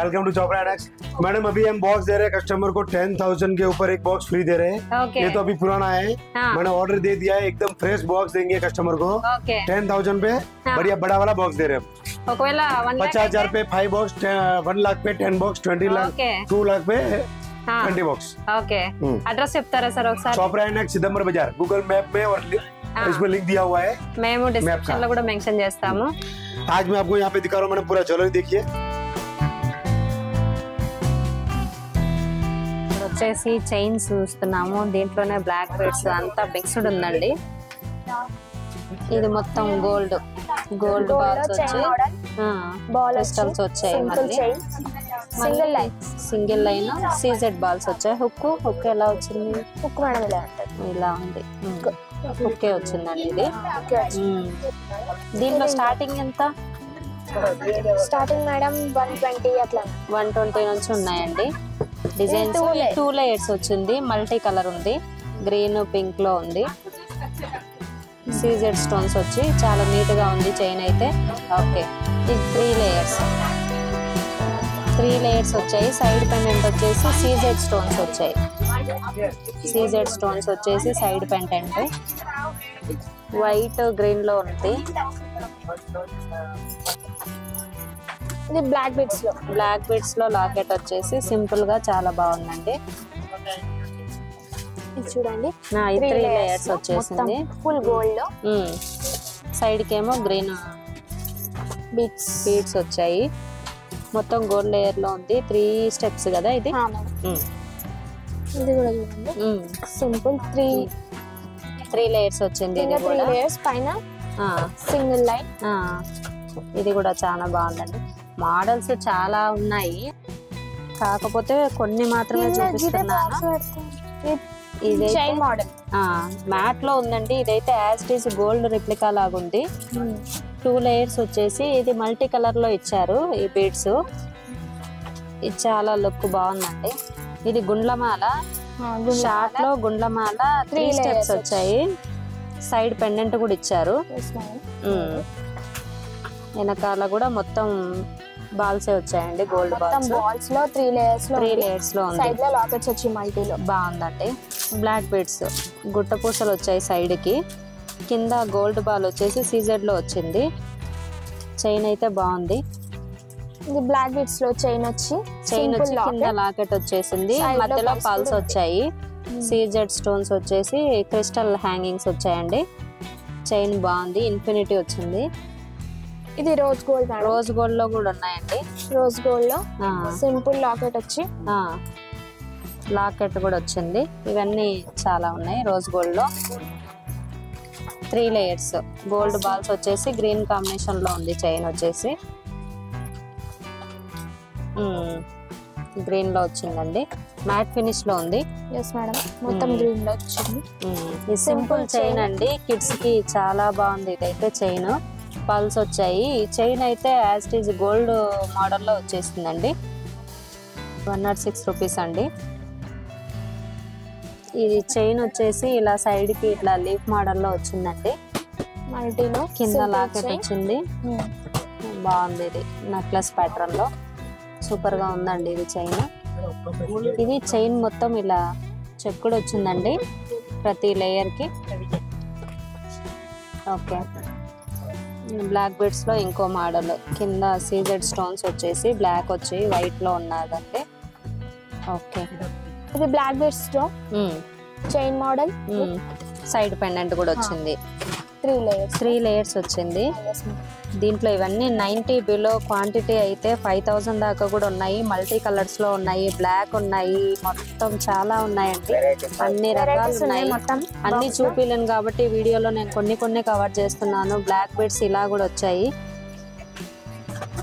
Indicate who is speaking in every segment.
Speaker 1: Welcome to Chopra annex. Madam अभी हम box दे रहे हैं कस्टमर को 10,000 के ऊपर एक बॉक्स फ्री दे रहे हैं। ये तो अभी पुराना है, मैंने ऑर्डर दे दिया है, एकदम फ्रेश बॉक्स देंगे कस्टमर को 10,000 पे। बढ़िया बड़ा वाला बॉक्स दे रहे हैं। 50,000 पे 5 बॉक्स, 1 लाख पे 10 बॉक्स, 20 लाख 2 लाख पे 20 बॉक्स।
Speaker 2: అడ్రస్ చెప్తారా సార్ ఒకసారి?
Speaker 1: चोपड़ा एनेक्स सिदंबर बाजार गूगल मैप में और इसमें लिंक दिया हुआ है,
Speaker 2: మేము డిస్క్రిప్షన్ లో కూడా మెన్షన్ చేస్తాము।
Speaker 1: आज मैं आपको यहाँ पे दिखा रहा हूँ मैंने पूरा ज्वेलरी देखिए।
Speaker 2: వచ్చేసి చైన్స్ చూస్తున్నాము, దీంట్లోనే బ్లాక్ బీడ్స్ అంతా మిక్స్డ్ ఉందండి। ఇది మొత్తం గోల్డ్ బాల్స్ వచ్చి క్రిస్టల్స్ వచ్చాయి, మళ్ళీ సింగిల్ లైన్ సీజెడ్ బాల్స్ వచ్చాయి। హుక్ ఎలా వచ్చింది?
Speaker 3: హుక్ మేడం
Speaker 2: ఇలా ఉంది, హుక్కే వచ్చిందండి ఇది। దీంట్లో స్టార్టింగ్ ఎంత?
Speaker 3: స్టార్టింగ్ మేడం 120 అట్లా
Speaker 2: 120 నుంచి ఉన్నాయండి। డిజైన్స్ 2 లేయర్స్ వచ్చింది, మల్టీ కలర్ ఉంది, గ్రీన్ పింక్ లో ఉంది, సీజెడ్ స్టోన్స్ వచ్చి చాలా నీట్ గా ఉంది చైన్ అయితే। ఓకే, ఇది 3 లేయర్స్ వచ్చాయి। సైడ్ పెండెంట్ వచ్చేసి సీజెడ్ స్టోన్స్ వచ్చాయి, సైడ్ పెండెంట్ వైట్ గ్రీన్ లో ఉంది।
Speaker 3: ఇది బ్లాక్ బీడ్స్ లో
Speaker 2: లాకెట్ వచ్చేసి సింపుల్ గా చాలా బాగుందండి।
Speaker 3: ఇది చూడండి,
Speaker 2: 3 లేయర్స్ వచ్చేసింది,
Speaker 3: ఫుల్ గోల్డ్ లో
Speaker 2: సైడ్ కేమో గ్రీన్ బీడ్స్ వచ్చాయి, మొత్తం గోల్డ్ లేయర్ లో ఉంది। 3 స్టెప్స్ కదా ఇది?
Speaker 3: ఇది కూడా చూడండి, సింపుల్ 3
Speaker 2: లేయర్స్ వచ్చింది। ఇది కూడా
Speaker 3: 3 లేయర్స్ పైన సింగిల్ లైన్।
Speaker 2: ఇది కూడా చాలా బాగుందండి। మోడల్స్ చాలా ఉన్నాయి, కాకపోతే కొన్ని మాత్రమే చూపిస్తున్నాను। ఇది
Speaker 3: మోడల్
Speaker 2: మ్యాట్ లో ఉందండి, ఇదైతే as it is gold replica లాగా ఉంది। 2 లేయర్స్ వచ్చేసి ఇది మల్టీ కలర్ లో ఇచ్చారు ఈ బీడ్స్, ఇది చాలా లుక్ బాగుందండి। ఇది గుండ్లమాల, షార్ట్ లో గుండ్లమాల 3 స్టెప్స్ వచ్చాయి, సైడ్ పెండెంట్ కూడా ఇచ్చారు, వెనకాల కూడా మొత్తం బాల్సే వచ్చాయండి, గోల్డ్ బాల్స్
Speaker 3: లో 3 లేయర్స్
Speaker 2: లో ఉంది,
Speaker 3: సైడ్ లో లాకెట్స్ వచ్చి మల్టీలో
Speaker 2: బాగుందండి। బ్లాక్ బీడ్స్ గుట్ట పూసలు వచ్చాయి సైడ్ కి, కింద గోల్డ్ బాల్ వచ్చేసి సీజెడ్ లో వచ్చింది, చైన్ అయితే బాగుంది।
Speaker 3: ఇది బ్లాక్ బీడ్స్ లో చైన్ వచ్చి
Speaker 2: కింద లాకెట్ వచ్చేసింది, మధ్యలో పాల్స్ వచ్చాయి, సీజెడ్ స్టోన్స్ వచ్చేసి క్రిస్టల్ హ్యాంగింగ్స్ వచ్చాయండి, చైన్ బాగుంది, ఇన్ఫినిటీ వచ్చింది।
Speaker 3: ఇది రోజ్ గోల్డ్
Speaker 2: లో కూడా ఉన్నాయండి,
Speaker 3: రోజ్ గోల్డ్ లో సింపుల్ లాకెట్ వచ్చి
Speaker 2: లాకెట్ కూడా వచ్చింది, ఇవన్నీ చాలా ఉన్నాయి రోజ్ గోల్డ్ లో। 3 లేయర్స్ గోల్డ్ బాల్స్ వచ్చేసి గ్రీన్ కాంబినేషన్ లో ఉంది, చైన్ వచ్చేసి గ్రీన్ లో వచ్చిందండి, మ్యాట్ ఫినిష్ లో ఉంది।
Speaker 3: మొత్తం గ్రీన్ లో వచ్చింది,
Speaker 2: ఇది సింపుల్ చైన్ అండి, కిడ్స్ కి చాలా బాగుంది ఇదైతే చైన్। పల్స్ వచ్చాయి, చైన్ అయితే as it is gold model లో వచ్చేసిందండి, 106 రూపీస్ అండి। ఇది చైన్ వచ్చేసి ఇలా సైడ్ కి ఇట్లా లీఫ్ మోడల్ లో వచ్చిందండి,
Speaker 3: మల్టీలో
Speaker 2: కింద లాకెట్ వచ్చింది, బాగుంది, ఇది నెక్లెస్ ప్యాటర్న్ లో సూపర్ గా ఉందండి ఇది చైన్। ఇది చైన్ మొత్తం ఇలా చెక్కుడు వచ్చిందండి ప్రతి లేయర్ కి। ఓకే, బ్లాక్ బీడ్స్ లో ఇంకో మోడల్, కింద సీజెడ్ స్టోన్స్ వచ్చేసి బ్లాక్ వచ్చి వైట్ లో ఉన్నదండి। ఓకే,
Speaker 3: ఇది బ్లాక్ బీడ్స్ లో చైన్ మోడల్,
Speaker 2: సైడ్ పెండెంట్ కూడా వచ్చింది, 3 లేయర్స్ వచ్చింది। దీంట్లో ఇవన్నీ 90 బిలో క్వాంటిటీ అయితే 5,000 దాకా కూడా ఉన్నాయి, మల్టీ కలర్స్ లో ఉన్నాయి, బ్లాక్ ఉన్నాయి, మొత్తం చాలా ఉన్నాయండి, అన్ని రకాలు ఉన్నాయి। అన్ని చూపిలేను కాబట్టి వీడియోలో నేను కొన్ని కవర్ చేస్తున్నాను। బ్లాక్ బీడ్స్ ఇలా కూడా వచ్చాయి,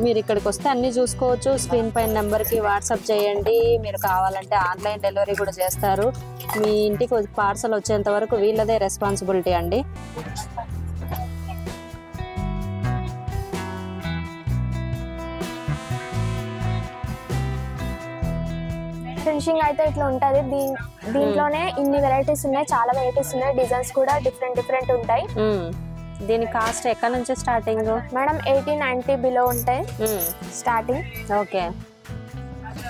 Speaker 2: మీరు ఇక్కడికి వస్తే అన్ని చూసుకోవచ్చు। స్క్రీన్ పైన నెంబర్ కి వాట్సాప్ చేయండి, మీరు కావాలంటే ఆన్లైన్ డెలివరీ కూడా చేస్తారు, మీ ఇంటికి పార్సల్ వచ్చేంత వరకు వీళ్ళదే రెస్పాన్సిబిలిటీ అండి।
Speaker 3: ఫినిషింగ్ అయితే ఇట్లా ఉంటది, దీంట్లోనే ఇన్ని వెరైటీస్ ఉన్నాయి, చాలా వెరైటీస్ ఉన్నాయి, డిజైన్స్ కూడా డిఫరెంట్ ఉంటాయి।
Speaker 2: దీని కాస్ట్ ఎక్కడ నుంచి స్టార్టింగ్?
Speaker 3: మేడం 80-90 బిలో ఉంటాయి స్టార్టింగ్।
Speaker 2: ఓకే,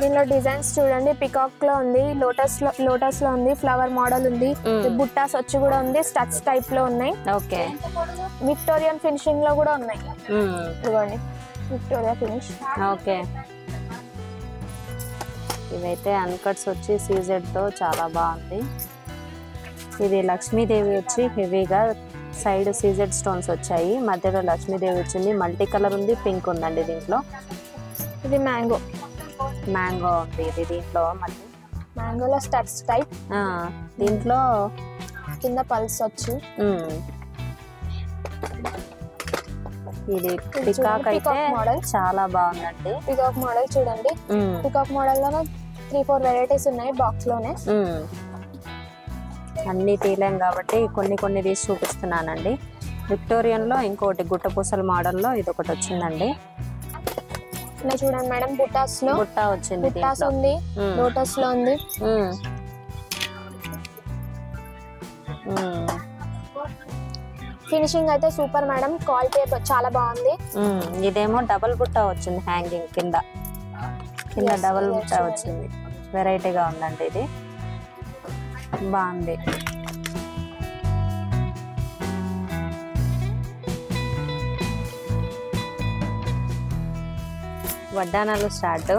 Speaker 3: దీనిలో డిజైన్స్ చూడండి, పికాక్ లో ఉంది, లోటస్ లో ఉంది, ఫ్లవర్ మోడల్ ఉంది, బుట్టాస్ వచ్చి కూడా ఉంది, స్టడ్స్ టైప్ లో ఉన్నాయి.
Speaker 2: ఓకే,
Speaker 3: విక్టోరియన్ ఫినిషింగ్ లో కూడా ఉన్నాయి. ఇదిగోండి విక్టోరియా ఫినిష్.
Speaker 2: ఓకే, ఇవైతే అన్కట్స్ వచ్చి సీజెడ్ తో చాలా బాగుంది. ఇది లక్ష్మీదేవి వచ్చి హెవీగా సైడ్ సీజెడ్ స్టోన్స్ వచ్చాయి, మధ్యలో లక్ష్మీదేవి వచ్చింది, మల్టీ కలర్ ఉంది, పింక్ ఉందండి దీంట్లో.
Speaker 3: ఇది మ్యాంగో
Speaker 2: ఉంది ఇది దీంట్లో, మళ్ళీ
Speaker 3: మ్యాంగోలో స్టడ్స్ టైప్.
Speaker 2: దీంట్లో
Speaker 3: కింద పల్స్ వచ్చి.
Speaker 2: ఇది పికాక్ అయితే మోడల్ చాలా బాగుందండి.
Speaker 3: పికాక్ మోడల్ చూడండి, పికాక్ మోడల్ లో 3-4 వెరైటీస్ ఉన్నాయి బాక్స్ లోనే.
Speaker 2: అన్ని తీలేం కాబట్టి కొన్ని తీసి చూపిస్తున్నానండి. విక్టోరియన్ లో ఇంకోటి గుట్టపూసల మోడల్లో ఇది ఒకటి వచ్చిందండి.
Speaker 3: చూడండి మేడం, బుట్టాస్ లో
Speaker 2: బుట్టా వచ్చింది,
Speaker 3: బుట్టాస్ ఉంది, లోటస్ లో ఉంది. ఫినిషింగ్ అయితే సూపర్ మేడం, క్వాలిటీ చాలా బాగుంది.
Speaker 2: ఇదేమో డబుల్ బుట్టా వచ్చింది, హ్యాంగింగ్ కింద డబుల్ బుట్టా వచ్చింది, వెరైటీగా ఉందండి, ఇది బాగుంది. వడ్డానాలు స్టార్ట్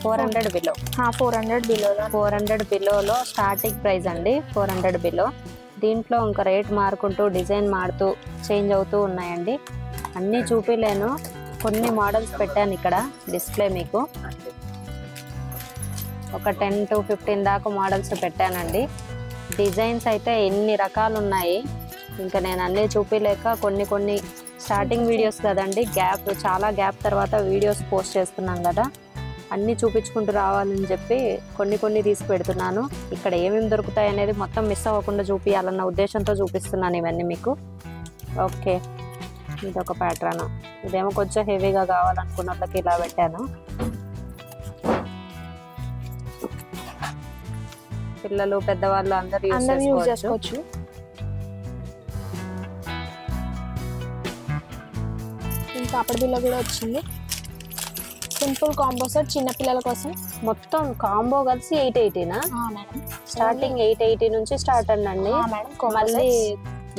Speaker 2: 400 బిలో. 400 బిలోలో స్టార్టింగ్ ప్రైస్ అండి, 400 బిలో. దీంట్లో ఇంకా రేట్ మారుకుంటూ డిజైన్ మారుతూ చేంజ్ అవుతూ ఉన్నాయండి. అన్నీ చూపిలేను, కొన్ని మోడల్స్ పెట్టాను ఇక్కడ డిస్ప్లే మీకు. ఒక 10 to 15 దాకా మోడల్స్ పెట్టానండి. డిజైన్స్ అయితే ఎన్ని రకాలు ఉన్నాయి, ఇంకా నేను అన్నీ చూపిలేక కొన్ని స్టార్టింగ్ వీడియోస్ కదండి, చాలా గ్యాప్ తర్వాత వీడియోస్ పోస్ట్ చేస్తున్నాం కదా, అన్నీ చూపించుకుంటూ రావాలని చెప్పి కొన్ని తీసి పెడుతున్నాను. ఇక్కడ ఏమేమి దొరుకుతాయి అనేది మొత్తం మిస్ అవ్వకుండా చూపించాలన్న ఉద్దేశంతో చూపిస్తున్నాను ఇవన్నీ మీకు. ఓకే, ఇదొక ప్యాటర్న్, ఇదేమో కొంచెం హెవీగా కావాలనుకున్న వాళ్ళకి ఇలా పెట్టాను. పిల్లలు పెద్దవాళ్ళు అందరూ యూజ్ చేసుకోవచ్చు.
Speaker 3: పాపడ్ బిల్ల కూడా వచ్చింది, సింపుల్ కాంబో సెట్ చిన్న పిల్లల కోసం.
Speaker 2: మొత్తం కాంబో కలిసి 880నా? స్టార్టింగ్ 880 నుంచి స్టార్ట్ అండి. మళ్ళీ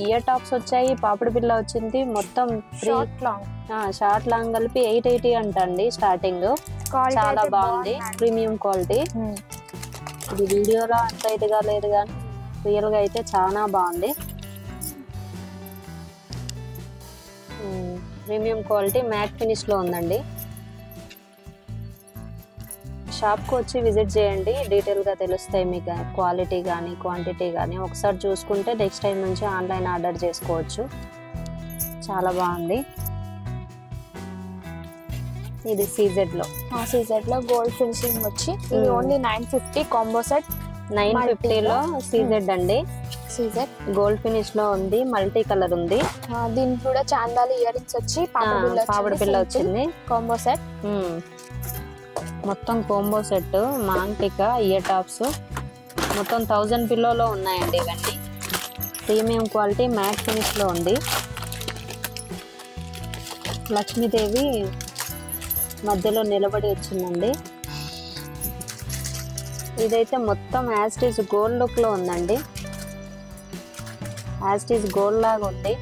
Speaker 2: ఇయర్ టాప్స్ వచ్చాయి, పాపడి బిల్ల వచ్చింది, మొత్తం షార్ట్ లాంగ్ కలిపి 880 అంటండి స్టార్టింగ్. చాలా బాగుంది, ప్రీమియం క్వాలిటీ. ఇది వీడియోలో అంత ఇదిగా లేదు కానీ రియల్ గా అయితే చాలా బాగుంది. ప్రీమియం క్వాలిటీ మ్యాట్ ఫినిష్ లో ఉందండి. షాప్కి వచ్చి విజిట్ చేయండి, డీటెయిల్గా తెలుస్తాయి మీకు క్వాలిటీ కానీ క్వాంటిటీ కానీ. ఒకసారి చూసుకుంటే నెక్స్ట్ టైం నుంచి ఆన్లైన్ ఆర్డర్ చేసుకోవచ్చు. చాలా బాగుంది. ఇది సీజెడ్ లో
Speaker 3: గోల్డ్ ఫినిషింగ్ వచ్చి ఇది ఓన్లీ 950 కాంబో సెట్.
Speaker 2: 950లో సీజెడ్ అండి.
Speaker 3: సీజెడ్
Speaker 2: గోల్డ్ ఫినిష్ లో ఉంది, మల్టీ కలర్ ఉంది.
Speaker 3: దీనికి కూడా చాందాలి ఇయర్ రింగ్స్ వచ్చి
Speaker 2: పాపడి బిల్ల వచ్చింది.
Speaker 3: కాంబో సెట్
Speaker 2: మొత్తం కాంబో సెట్, మాంటికా ఇయర్ టాప్స్ మొత్తం 1000 బిలోలో ఉన్నాయండి. ఇవన్నీ ప్రీమియం క్వాలిటీ మ్యాట్ ఫినిష్ లో ఉంది. లక్ష్మీదేవి మధ్యలో నిలబడి వచ్చిందండి. ఇదైతే మొత్తం యాస్టీస్ గోల్డ్ లుక్ లో ఉందండి, యాస్టీస్ గోల్డ్ లాగా ఉంది.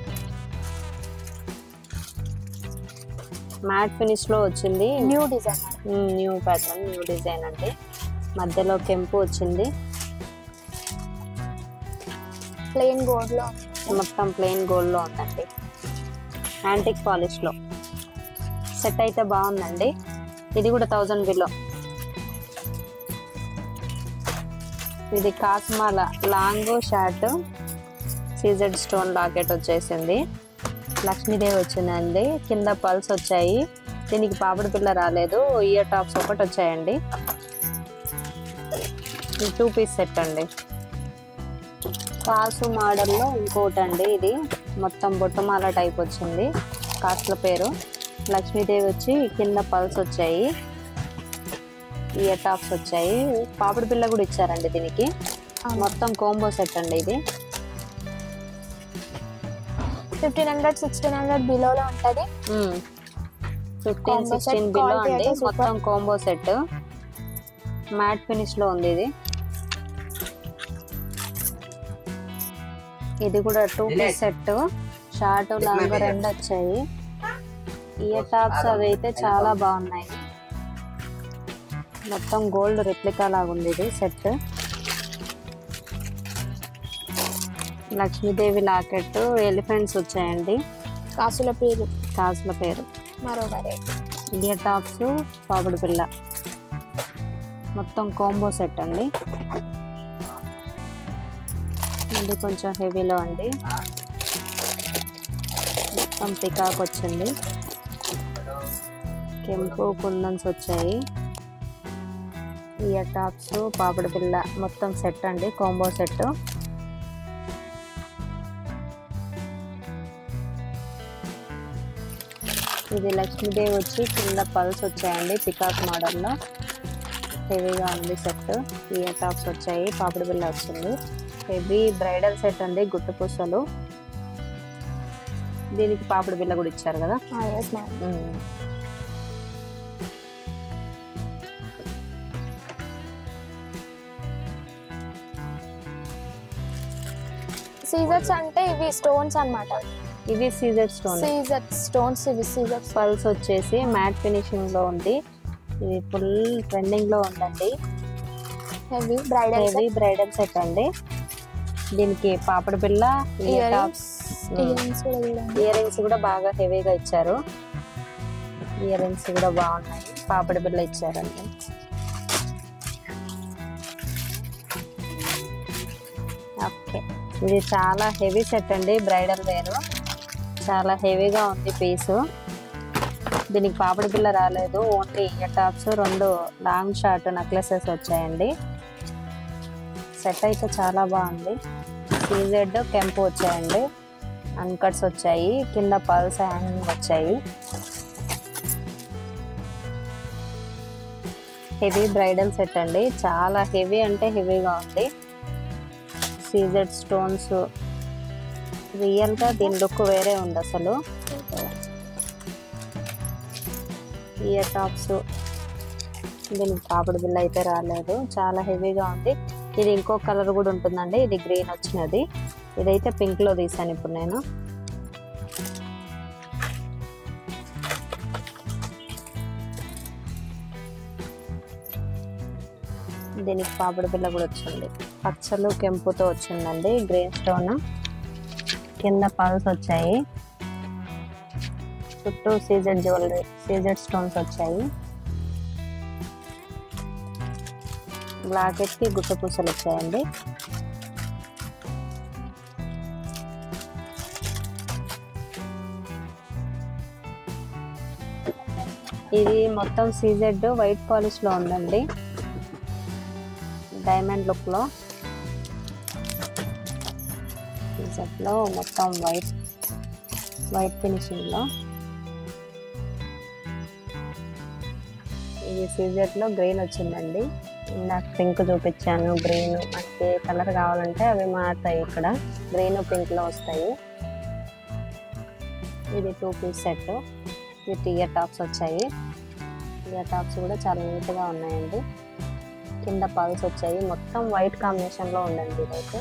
Speaker 2: మ్యాట్ ఫినిష్ లో వచ్చింది,
Speaker 3: new design,
Speaker 2: new pattern, new design అండి. మధ్యలో కెంపు వచ్చింది,
Speaker 3: ప్లెయిన్ గోల్డ్ లో,
Speaker 2: మొత్తం ప్లెయిన్ గోల్డ్ లో ఉందండి. యాంటిక్ పాలిష్ లో సెట్ అయితే బాగుందండి. ఇది కూడా 1000 బిలో. ఇది కాస్మాల long short CZ stone locket వచ్చేసింది. లక్ష్మీదేవి వచ్చిందండి, కింద పల్స్ వచ్చాయి. దీనికి పాపడి పిల్ల రాలేదు, ఇయర్ టాప్స్ ఒకటి వచ్చాయండి. 2 పీస్ సెట్ అండి. కాసు మోడల్లో ఇంకోటి అండి, ఇది మొత్తం బొట్టమాల టైప్ వచ్చింది. కాసుల పేరు లక్ష్మీదేవి వచ్చి కింద పల్స్ వచ్చాయి, ఇయర్ టాప్స్ వచ్చాయి, పాపడి పిల్ల కూడా ఇచ్చారండి దీనికి. మొత్తం కాంబో సెట్ అండి. ఇది
Speaker 3: 1500-1600 బిలోలో ఉంటుంది.
Speaker 2: 15-16 బిలో అండి. మొత్తం కాంబో సెట్ మ్యాట్ ఫినిష్ లో ఉంది ఇది. ఇది కూడా 2 పీస్ సెట్, షార్ట్ లాంగ్ రెండు వచ్చాయి. ఇయర్ టాప్స్ అవి అయితే చాలా బాగున్నాయి. మొత్తం గోల్డ్ రెప్లికా లాగా ఉంది ఇది సెట్. లక్ష్మీదేవి లాకెట్, ఎలిఫెంట్స్ వచ్చాయండి.
Speaker 3: కాసుల పేరు మరో వెరైటీ.
Speaker 2: ఇయర్ టాప్స్, పాపిడి పిల్ల, మొత్తం కాంబో సెట్ అండి. ఇది కొంచెం హెవీలో అండి. మొత్తం పికాక్ వచ్చింది. కెంపు కుందన్స్ వచ్చాయి. ఇయర్ టాప్స్, పాపిడి పిల్ల మొత్తం సెట్ అండి, కాంబో సెట్. ఇది లక్ష్మీదేవి వచ్చి కింద పల్స్ వచ్చాయండి, పికాక్ మోడల్లో హెవీగా ఉంది సెట్. ఇయర్ టాప్స్ వచ్చాయి, పాపిడి బిల్ల వచ్చింది. హెవీ బ్రైడల్ సెట్ అండి, గుట్టు పూసలు. దీనికి పాపిడి బిల్ల కూడా ఇచ్చారు కదా.
Speaker 3: సీజర్స్ అంటే ఇవి స్టోన్స్ అన్నమాట.
Speaker 2: ఇవి సీజర్
Speaker 3: స్టోన్స్. ఇవి సీజర్స్.
Speaker 2: పల్స్ వచ్చేసి మ్యాట్ ఫినిషింగ్ లో ఉంది. ఇది ఫుల్ ట్రెండింగ్ లో ఉందండి.
Speaker 3: హెవీ
Speaker 2: బ్రైడల్ సెట్ అండి. దీనికి పాపిడి బిల్ల, ఇయర్ టాప్స్, ఇయర్ రింగ్స్ కూడా బాగా హెవీగా ఇచ్చారు. ఇయర్ రింగ్స్ కూడా బాగున్నాయి, పాపిడి బిల్ల ఇచ్చారండి. ఓకే, ఇది చాలా హెవీ సెట్ అండి, బ్రైడల్ వేర్. చాలా హెవీగా ఉంది పీసు. దీనికి పాపిడి బిల్ల రాలేదు, only ear tops, 2 long short necklaces వచ్చాయండి. సెట్ అయితే చాలా బాగుంది. సీజెడ్ కెంపు వచ్చాయండి, అన్కట్స్ వచ్చాయి, కింద పల్స్ హ్యాంగింగ్ వచ్చాయి. హెవీ బ్రైడల్ సెట్ అండి, చాలా హెవీ అంటే హెవీగా ఉంది. సీజెడ్ స్టోన్స్, రియల్గా దీని లుక్ వేరే ఉంది అసలు. ఇయర్ టాప్స్, దీనికి పాపిడి బిల్ల అయితే రాలేదు, చాలా హెవీగా ఉంది. ఇది ఇంకో కలర్ కూడా ఉంటుందండి, ఇది గ్రీన్ వచ్చినది. ఇదైతే పింక్ లో తీసాను ఇప్పుడు నేను. దీనికి పాపిడి బిల్ల కూడా వచ్చింది, పచ్చలు కెంపుతో వచ్చిందండి. గ్రీన్ స్టోన్, కింద పల్స్ వచ్చాయి, చుట్టూ సీజెడ్ జ్యువెలరీ, సీజెడ్ స్టోన్స్ వచ్చాయి. లాకెట్ కి గుట్ట పూసలు వచ్చాయండి. ఇది మొత్తం సీజెడ్ వైట్ పాలిష్ లో ఉందండి, డైమండ్ లుక్ లో. సీజెడ్ లో మొత్తం వైట్ ఫినిషింగ్ లో. ఇది సీజెడ్ లో గ్రీన్ వచ్చిందండి. ఇందాక పింక్ చూపించాను, గ్రీన్. మనకి ఏ కలర్ కావాలంటే అవి మారుతాయి, ఇక్కడ గ్రీన్ పింక్ లో వస్తాయి. ఇది 2 piece set. With ear tops వచ్చాయి. ఇయర్ టాప్స్ కూడా చాలా నీట్గా ఉన్నాయండి. కింద పల్స్ వచ్చాయి, మొత్తం వైట్ కాంబినేషన్ లో ఉందండి ఇదైతే.